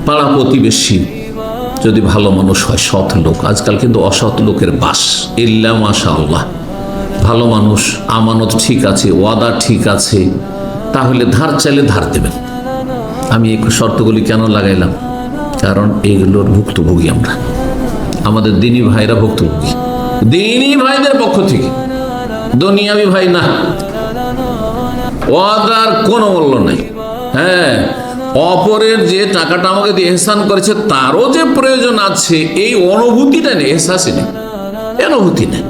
পাড়া প্রতিবেশী যদি ভালো মানুষ হয়, সৎ লোক, আজকাল কিন্তু অসৎ লোকের বাস, ইল্লা মাশাআল্লাহ। ভালো মানুষ, আমানত ঠিক আছে, ওয়াদা ঠিক আছে, তাহলে ধার চাইলে ধার দেবেন। আমি এই শর্তগুলি কেন লাগাইলাম? কারণ এইগুলোর ভুক্তভোগী আমরা, আমাদের দিনী ভাইরা ভুক্তভোগী, দিনী ভাইদের পক্ষ থেকে, দুনিয়াবি ভাই না। ওয়াদার কোনো মূল্য নাই। হ্যাঁ, অপরের যে টাকাটা আমাকে দিয়ে এহসান করেছে তারও যে প্রয়োজন আছে, এই অনুভূতিটা নেই, এহসাসই নেই, অনুভূতি নেই।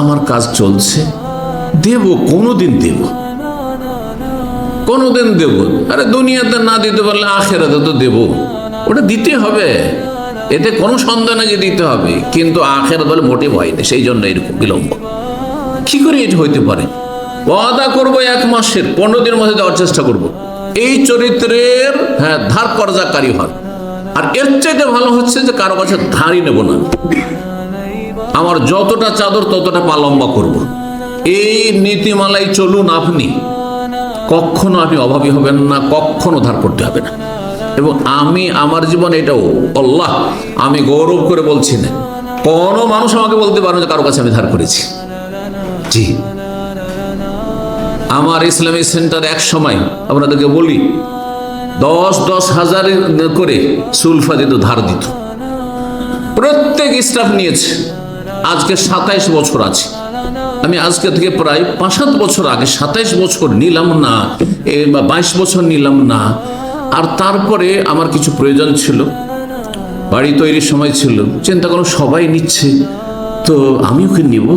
আমার কাজ চলছে, দেব, কোনোদিন দেব, কোনোদিন দেব। আরে দুনিয়াতে না দিতে পারলে আখেরাতে তো দেব, ওটা দিতে হবে, এতে কোনো সন্দেহ নেই যে দিতে হবে। কিন্তু আখেরাত বলে মোটে ভয় নেই, সেই জন্য এরকম বিলম্ব। কি করে এটা হইতে পারে? ওয়াদা করবো 1 মাসের, 15 দিনের মধ্যে দেওয়ার চেষ্টা করব। এই চরিত্রের ধার কর্জাকারী হন। আর এর চাইতে ভালো হচ্ছে যে কারো কাছে ধারই নেব না, আমার যতটা চাদর ততটা পা লম্বা করবো। এই নীতিমালাই চলুন আপনি, কখনো আপনি অভাবী হবেন না, কখনো ধার করতে হবে না। এবং আমি আমার জীবনে এটাও আল্লাহ, আমি গৌরব করে বলছি না, কোনো মানুষ আমাকে বলতে পারবে যে কারো কাছে আমি ধার করেছি। জি, আমার ইসলামী সেন্টার এক সময় আপনাদেরকে বলি 10-10 হাজার করে সুলফা দিত, ধার দিত, প্রত্যেক স্টাফ নিয়েছে। আজকে 27 বছর আছে, আমি আজকে থেকে প্রায় 5-7 বছর আগে 27 বছর নিলাম না, 22 বছর নিলাম না। আর তারপরে আমার কিছু প্রয়োজন ছিল, বাড়ি তৈরির সময় ছিল, চিন্তা করো সবাই নিচ্ছে তো আমি ওকে নিব।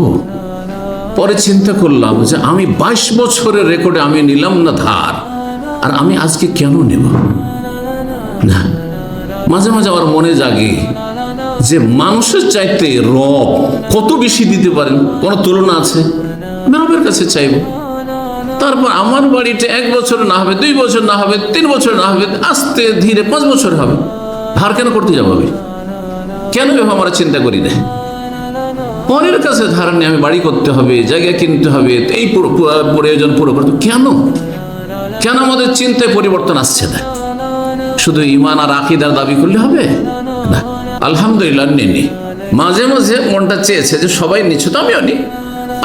পরে চিন্তা করলাম যে আমি 22 বছরের রেকর্ডে আমি নিলাম না ধার, আর আমি আজকে কেন নেব না? মাঝে মাঝে আমার মনে জাগে যে মানুষের চাইতে রব কত বেশি দিতে পারেন, কোনো তুলনা আছে? রবের কাছে চাইব। তারপর আমার বাড়িটা 1 বছর না হবে, 2 বছর না হবে, 3 বছর না হবে, আস্তে ধীরে 5 বছর হবে। ধার কেন করতে যাবো? কেন আমরা চিন্তা করি না? পরের কাছে ধার নিয়ে আমি বাড়ি করতে হবে, জায়গা কিনতে হবে, এই প্রয়োজন পুরো করতে, কেন কেন আমাদের চিন্তায় পরিবর্তন আসছে না? শুধু ঈমান আর আকীদার দাবি করলে হবে না। আলহামদুলিল্লাহ নেই, মাঝে মাঝে মনটা চেয়েছে যে সবাই নিচ্ছে তো আমিও নিই,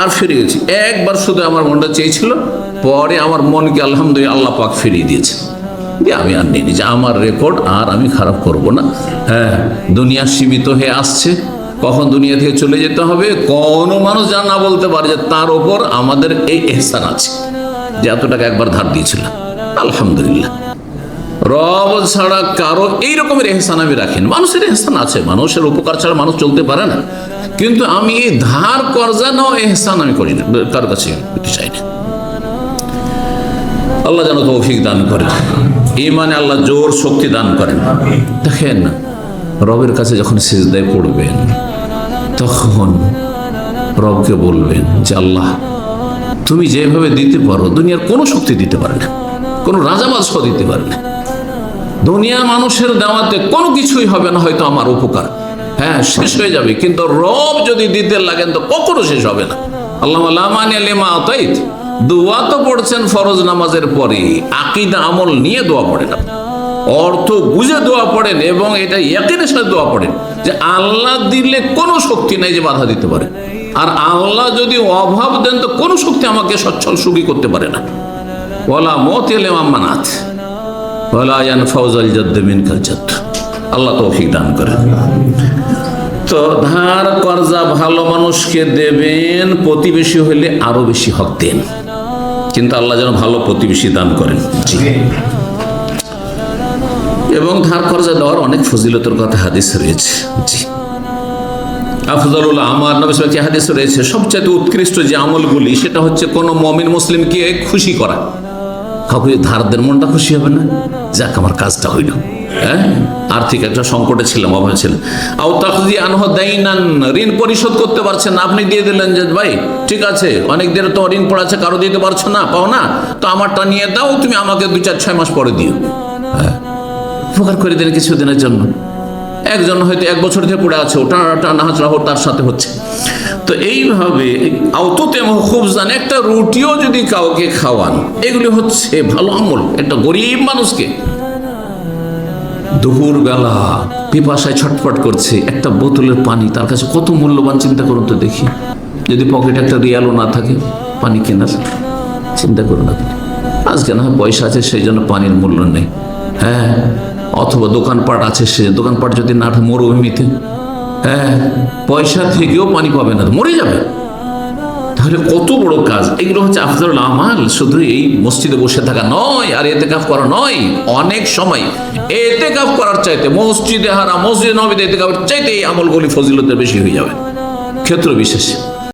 আর ফিরে গেছি। একবার শুধু আমার মনটা চেয়েছিল, পরে আমার মনকে আলহামদুলিল্লাহ আল্লাহ পাক ফিরিয়ে দিয়েছে, আমি আর নিই যে আমার রেকর্ড আর আমি খারাপ করব না। হ্যাঁ, দুনিয়া সীমিত হয়ে আসছে, কখন দুনিয়া থেকে চলে যেতে হবে কোনো মানুষ যা না বলতে পারে যে তার ওপর আমাদের এই এহসান আছে যে এত টাকা একবার ধার দিয়েছিলাম। আলহামদুলিল্লাহ, রব ছাড়া কারো এই রকমের এহসান আমি রাখেন। মানুষের এহসান আছে, মানুষের উপকার ছাড়া মানুষ চলতে পারে না, কিন্তু আমি এই ধার কর্জা নেওয়া এহসান আমি করি না, কার কাছে করতে চাই না। আল্লাহ যেন তৌফিক দান করেন, ঈমানে আল্লাহ জোর শক্তি দান করেন। দেখেন, রবের কাছে যখন সিজদায় পড়বেন তখন রবকে বলবেন যে আল্লাহ তুমি যেভাবে দিতে পারো দুনিয়ার কোনো শক্তি দিতে পারে না, কোনো রাজা বাদশাহ দিতে পারে না। দুনিয়ার মানুষের দেওয়াতে কোনো কিছুই হবে না, হয়তো আমার উপকার শেষ হয়ে যাবে, কিন্তু রব যদি দিতে লাগেন তো কখনো শেষ হবে না। আল্লাহ লা মানিয়া লিমা আতাইত, দোয়া তো পড়ছেন ফরজ নামাজের পরে, আকীদা আমল নিয়ে দোয়া পড়েন, অর্থ বুঝে দোয়া পড়েন এবং এটা ইয়াকিনের সাথে দোয়া পড়েন যে আল্লাহ দিলে কোনো শক্তি নাই যে বাধা দিতে পারে, আর আল্লাহ যদি অভাব দেন তো কোনো শক্তি আমাকে সচ্ছল সুখী করতে পারে না। ওয়ালা মতিল মানাত ওয়ালা ইয়ানফাউজাল জাদ্দ মিনকাল জাদ্দ। আল্লাহ তৌফিক দান করেন। তো ধার কর্জা ভালো মানুষকে দেবেন, প্রতিবেশী হলে আরো বেশি হক দেন, কিন্তু আল্লাহ যেন ভালো প্রতিবেশী দান করেন। জি, এবং ধার কর্জা দেওয়ার অনেক ফজিলতের কথা হাদিস রয়েছে। জি, আফজালুল আমাল নবী সাল্লাল্লাহু আলাইহি হাদিস রয়েছে, সবচেয়ে উৎকৃষ্ট যে আমলগুলি সেটা হচ্ছে কোন মুমিন মুসলিমকে খুশি করা। কাউকে ধার দেন, মনটা খুশি হবে না? যাক, আমার কাজটা হইল। আর্থিক একটা সংকটে ছিলাম, অভাবে ছিলাম, আও তাকজি আনহু দাইনান, ঋণ পরিশোধ করতে পারছেন না, আপনি দিয়ে দিলেন যে ভাই ঠিক আছে অনেক দিন তো ঋণ পড়ে আছে, কারো দিতে পারছো না, পাও না, তো আমারটা নিয়ে দাও, তুমি আমাকে 2-4-6 মাস পরে দিও। উপকার করে দিলেন কিছুদিনের জন্য। একজন হয়তো 1 বছর থেকে পড়ে আছে, ওটা নাহাচড়া তার সাথে হচ্ছে। তো এইভাবে আওততে খুব জান, একটা রুটিও যদি কাউকে খাওয়ান, এগুলি হচ্ছে ভালো আমল। একটা গরিব মানুষকে দুপুর বেলা পিপাসায় ছটফট করছে, একটা বোতলের পানি তার কাছে কত মূল্যবান, চিন্তা করুন তো দেখি। যদি পকেটে একটা রিয়ালও না থাকে পানি কেনার, চিন্তা করুন আপনি। আজকে না হয় পয়সা আছে সেই জন্য পানির মূল্য নেই, হ্যাঁ, অথবা দোকানপাট আছে, সে দোকানপাট যদি না থাকে মরুভূমিতে, হ্যাঁ, পয়সা থেকেও পানি পাবে না, মরে যাবে। তাহলে কত বড় কাজ এগুলো হচ্ছে আফজালুল আমাল। শুধু এই মসজিদে বসে থাকা নয়, আর ইতিকাফ করা নয়। অনেক সময় ইতিকাফ করার চাইতে মসজিদে হারাম, মসজিদে নববীতে ইতিকাফের চাইতে এই আমলগুলি ফজিলতের বেশি হয়ে যাবে ক্ষেত্র বিশেষে।